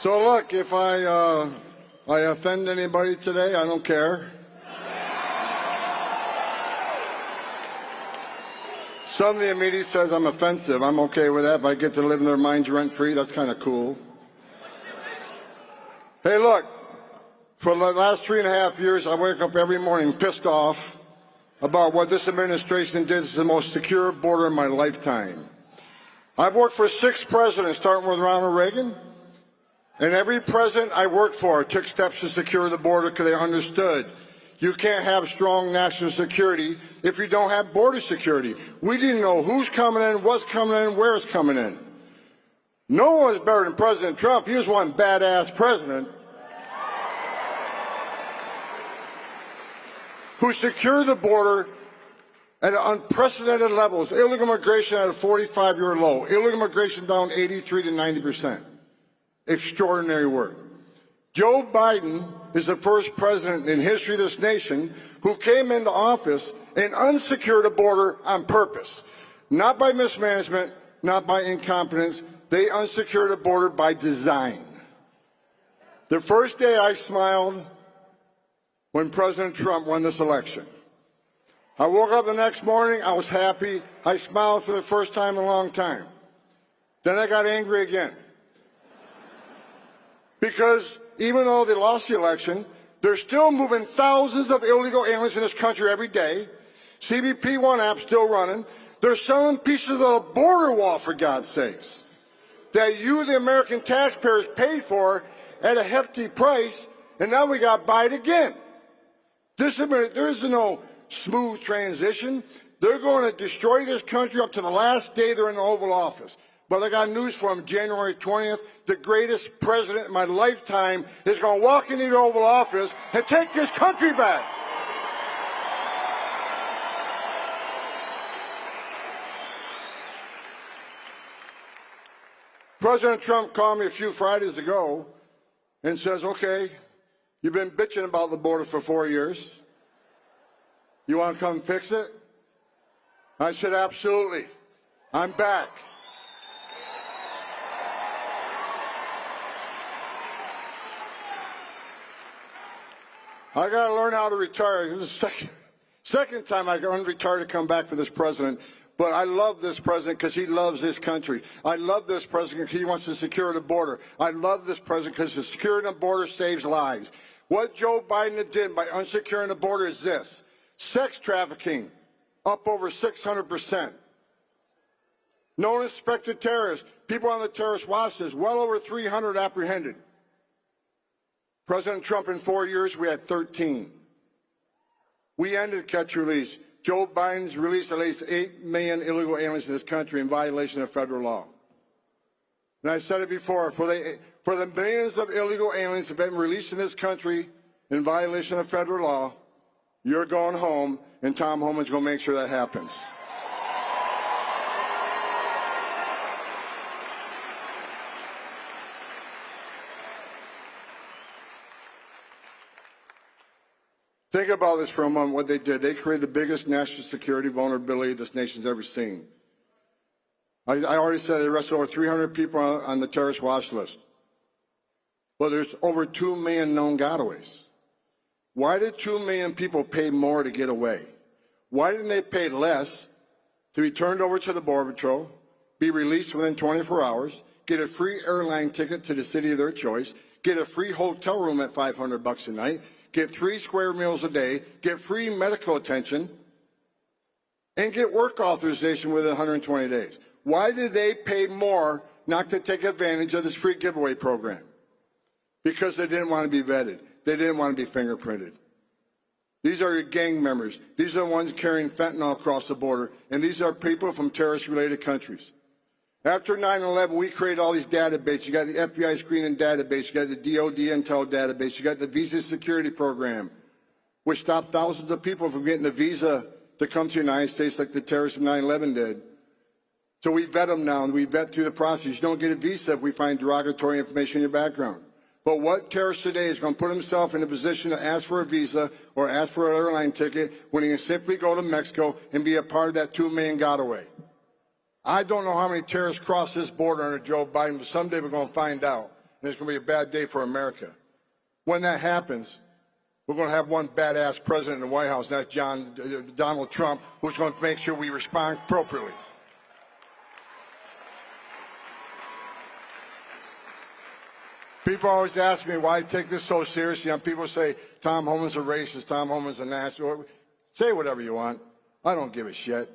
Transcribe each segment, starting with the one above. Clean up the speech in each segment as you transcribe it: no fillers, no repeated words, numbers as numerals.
So look, if I offend anybody today, I don't care. Some of the media says I'm offensive. I'm okay with that. If I get to live in their minds rent-free, that's kind of cool. Hey, look, for the last 3.5 years, I wake up every morning pissed off about what this administration did. It's the most secure border in my lifetime. I've worked for 6 presidents, starting with Ronald Reagan, and every president I worked for took steps to secure the border because they understood you can't have strong national security if you don't have border security. We didn't know who's coming in, what's coming in, where it's coming in. No one was better than President Trump. He was one badass president who secured the border at unprecedented levels. Illegal immigration at a 45-year low. Illegal immigration down 83 to 90%. Extraordinary work. Joe Biden is the first president in history of this nation who came into office and unsecured a border on purpose. Not by mismanagement, not by incompetence. They unsecured a border by design. The first day I smiled when President Trump won this election. I woke up the next morning, I was happy. I smiled for the first time in a long time. Then I got angry again. Because even though they lost the election, they're still moving thousands of illegal aliens in this country every day. CBP One app's still running. They're selling pieces of the border wall, for God's sakes, that you, the American taxpayers, paid for at a hefty price, and now we got to buy it again. There is no smooth transition. They're going to destroy this country up to the last day they're in the Oval Office. But I got news for them. January 20th, the greatest president in my lifetime is going to walk into the Oval Office and take this country back. President Trump called me a few Fridays ago and says, okay, you've been bitching about the border for 4 years. You want to come fix it? I said, absolutely. I'm back. I got to learn how to retire. This is the second time I got unretired to come back for this president. But I love this president because he loves this country. I love this president because he wants to secure the border. I love this president because the securing the border saves lives. What Joe Biden did by unsecuring the border is this. Sex trafficking, up over 600%. Known as suspected terrorists, people on the terrorist watch list, well over 300 apprehended. President Trump, in 4 years, we had 13. We ended catch-release. Joe Biden's released at least 8 million illegal aliens in this country in violation of federal law. And I said it before, for the millions of illegal aliens that have been released in this country in violation of federal law, you're going home, and Tom Homan's going to make sure that happens. Think about this for a moment, what they did. They created the biggest national security vulnerability this nation's ever seen. I already said they arrested over 300 people on the terrorist watch list. Well, there's over 2 million known gotaways. Why did 2 million people pay more to get away? Why didn't they pay less to be turned over to the Border Patrol, be released within 24 hours, get a free airline ticket to the city of their choice, get a free hotel room at $500 a night, get 3 square meals a day, get free medical attention, and get work authorization within 120 days? Why did they pay more not to take advantage of this free giveaway program? Because they didn't want to be vetted. They didn't want to be fingerprinted. These are your gang members. These are the ones carrying fentanyl across the border, and these are people from terrorist-related countries. After 9/11, we created all these databases. You got the FBI screening database. You got the DOD intel database. You got the visa security program, which stopped thousands of people from getting a visa to come to the United States like the terrorists of 9/11 did. So we vet them now, and we vet through the process. You don't get a visa if we find derogatory information in your background. But what terrorist today is going to put himself in a position to ask for a visa or ask for an airline ticket when he can simply go to Mexico and be a part of that 2 million getaway? I don't know how many terrorists cross this border under Joe Biden, but someday we're going to find out. and it's going to be a bad day for America. When that happens, we're going to have one badass president in the White House, and that's Donald Trump, who's going to make sure we respond appropriately. People always ask me why I take this so seriously. And people say, Tom Homan's a racist, Tom Homan's a national. Say whatever you want. I don't give a shit.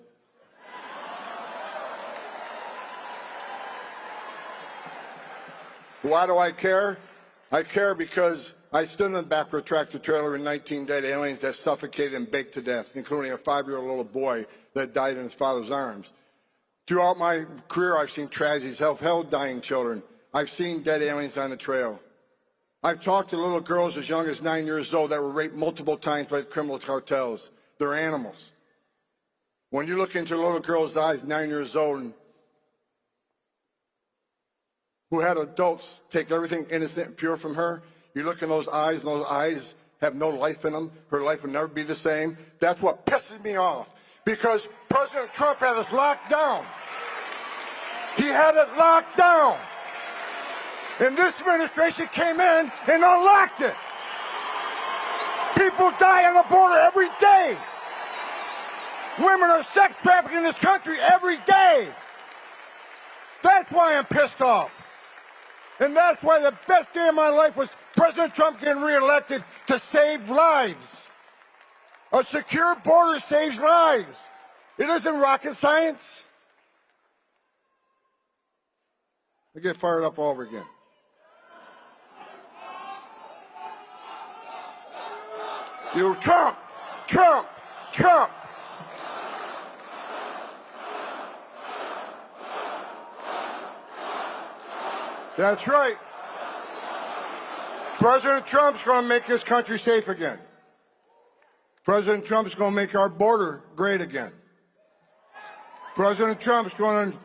Why do I care? I care because I stood in the back of a tractor trailer with 19 dead aliens that suffocated and baked to death, including a 5-year-old little boy that died in his father's arms. Throughout my career, I've seen tragedies, held dying children. I've seen dead aliens on the trail. I've talked to little girls as young as 9 years old that were raped multiple times by criminal cartels. They're animals. When you look into a little girl's eyes, 9 years old, and who had adults take everything innocent and pure from her, you look in those eyes, and those eyes have no life in them. Her life will never be the same. That's what pisses me off, because President Trump had us locked down. He had it locked down. And this administration came in and unlocked it. People die on the border every day. Women are sex trafficked in this country every day. That's why I'm pissed off. And that's why the best day of my life was President Trump getting reelected to save lives. A secure border saves lives. It isn't rocket science. I get fired up all over again. You Trump, Trump, Trump. That's right. President Trump's going to make this country safe again. President Trump's going to make our border great again. President Trump's going to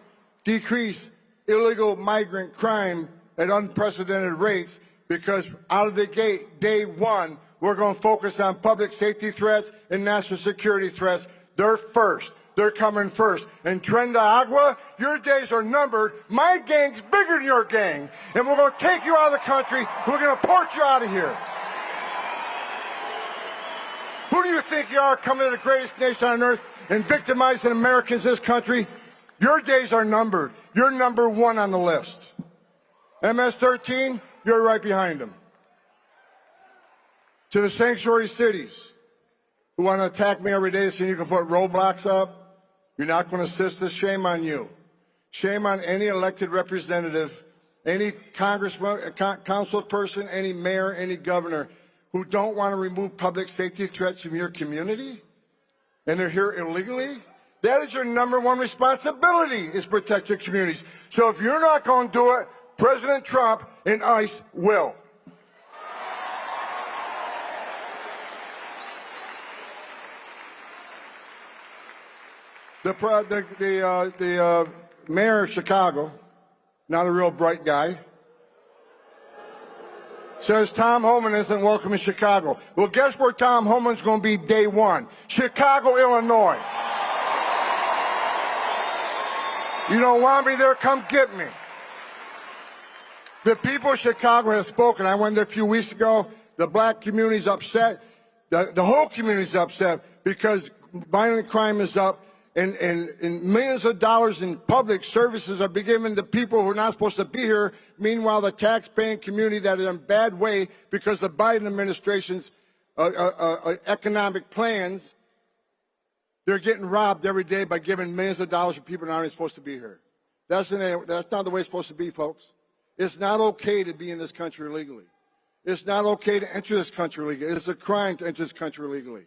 decrease illegal migrant crime at unprecedented rates, because out of the gate, day one, we're going to focus on public safety threats and national security threats. They're first. They're coming first. And Trenda Agua, your days are numbered. My gang's bigger than your gang. And we're going to take you out of the country. We're going to port you out of here. Who do you think you are, coming to the greatest nation on earth and victimizing Americans in this country? Your days are numbered. You're number one on the list. MS-13, you're right behind them. To the sanctuary cities who want to attack me every day so you can put roadblocks up, you're not going to assist us. Shame on you. Shame on any elected representative, any congressman, council person, any mayor, any governor who don't want to remove public safety threats from your community, and they're here illegally. That is your number one responsibility, is protect your communities. So if you're not going to do it, President Trump and ICE will. The mayor of Chicago, not a real bright guy, says Tom Homan isn't welcome in Chicago. Well, guess where Tom Homan's going to be day one? Chicago, Illinois. You don't want me there? Come get me. The people of Chicago have spoken. I went there a few weeks ago. The black community's upset. The whole community's upset because violent crime is up. And millions of dollars in public services are being given to people who are not supposed to be here. Meanwhile, the tax-paying community that is in a bad way because of the Biden administration's economic plans, they're getting robbed every day by giving millions of dollars to people that aren't supposed to be here. That's not the way it's supposed to be, folks. It's not okay to be in this country illegally. It's not okay to enter this country illegally. It's a crime to enter this country illegally.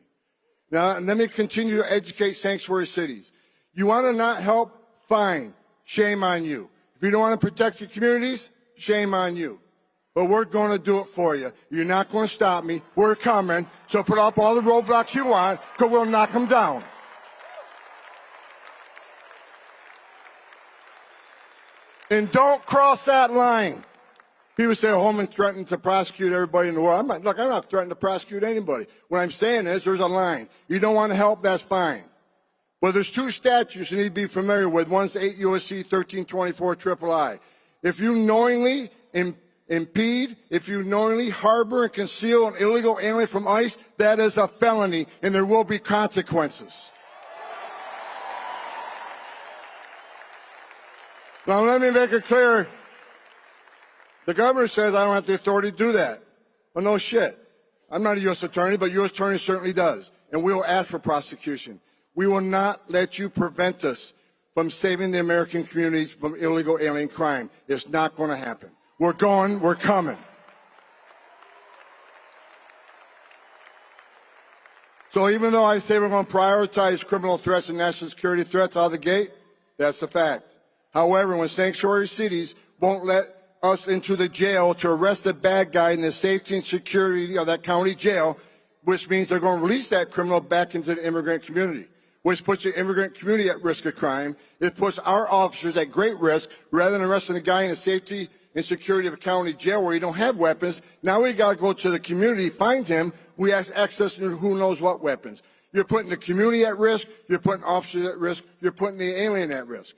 Now, let me continue to educate sanctuary cities. You want to not help? Fine. Shame on you. If you don't want to protect your communities, shame on you. But we're going to do it for you. You're not going to stop me. We're coming. So put up all the roadblocks you want, because we'll knock them down. And don't cross that line. People say, Homan threatened to prosecute everybody in the world. I'm not threatening to prosecute anybody. What I'm saying is there's a line. You don't want to help, that's fine. But there's two statutes you need to be familiar with. One's 8 U.S.C. 1324 III. If you knowingly impede, if you knowingly harbor and conceal an illegal alien from ICE, that is a felony, and there will be consequences. Now, let me make it clear. The governor says I don't have the authority to do that. Well, no shit. I'm not a U.S. attorney, but U.S. attorney certainly does, and we will ask for prosecution. We will not let you prevent us from saving the American communities from illegal alien crime. It's not going to happen. We're going, we're coming. So even though I say we're going to prioritize criminal threats and national security threats out of the gate, that's a fact. However, when sanctuary cities won't let us into the jail to arrest the bad guy in the safety and security of that county jail, which means they're going to release that criminal back into the immigrant community, which puts the immigrant community at risk of crime. It puts our officers at great risk. Rather than arresting a guy in the safety and security of a county jail where he don't have weapons, now we got to go to the community, find him. We have access to who knows what weapons. You're putting the community at risk. You're putting officers at risk. You're putting the alien at risk.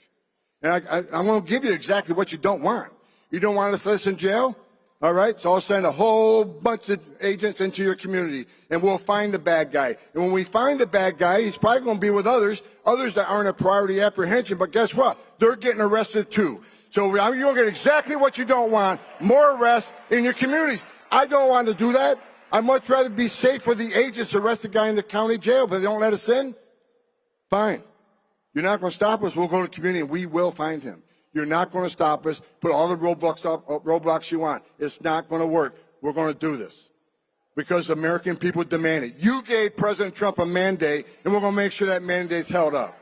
And I'm going to give you exactly what you don't want. You don't want us to listen in jail? All right, so I'll send a whole bunch of agents into your community, and we'll find the bad guy. And when we find the bad guy, he's probably going to be with others that aren't a priority apprehension. But guess what? They're getting arrested too. So you're going to get exactly what you don't want, more arrests in your communities. I don't want to do that. I'd much rather be safe for the agents to arrest the guy in the county jail, but they don't let us in. Fine. You're not going to stop us. We'll go to the community, and we will find him. You're not going to stop us. Put all the roadblocks you want. It's not going to work. We're going to do this because the American people demand it. You gave President Trump a mandate, and we're going to make sure that mandate's held up.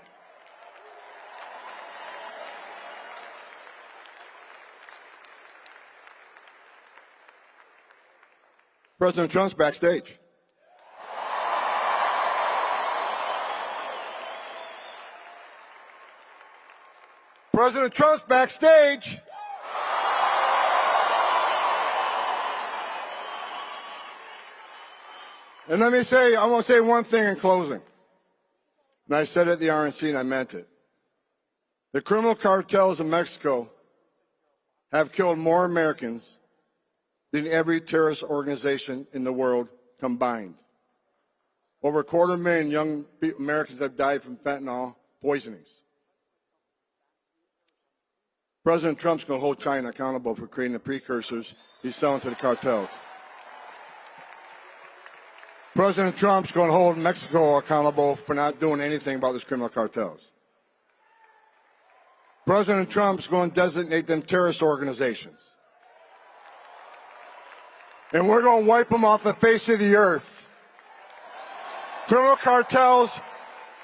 President Trump's backstage. President Trump's backstage. And let me say, I want to say one thing in closing. And I said it at the RNC and I meant it. The criminal cartels in Mexico have killed more Americans than every terrorist organization in the world combined. Over 250,000 young Americans have died from fentanyl poisonings. President Trump's going to hold China accountable for creating the precursors he's selling to the cartels. President Trump's going to hold Mexico accountable for not doing anything about these criminal cartels. President Trump's going to designate them terrorist organizations. And we're going to wipe them off the face of the earth. Criminal cartels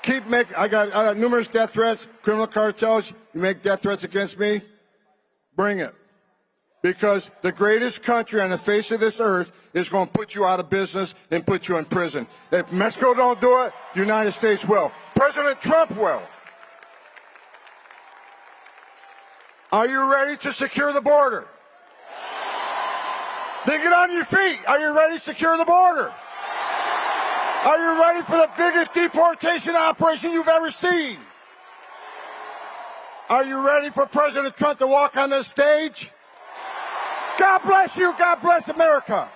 keep making, I got numerous death threats. Criminal cartels, you make death threats against me, bring it. Because the greatest country on the face of this earth is going to put you out of business and put you in prison. If Mexico don't do it, the United States will. President Trump will. Are you ready to secure the border? Then get on your feet. Are you ready to secure the border? Are you ready for the biggest deportation operation you've ever seen? Are you ready for President Trump to walk on this stage? God bless you. God bless America.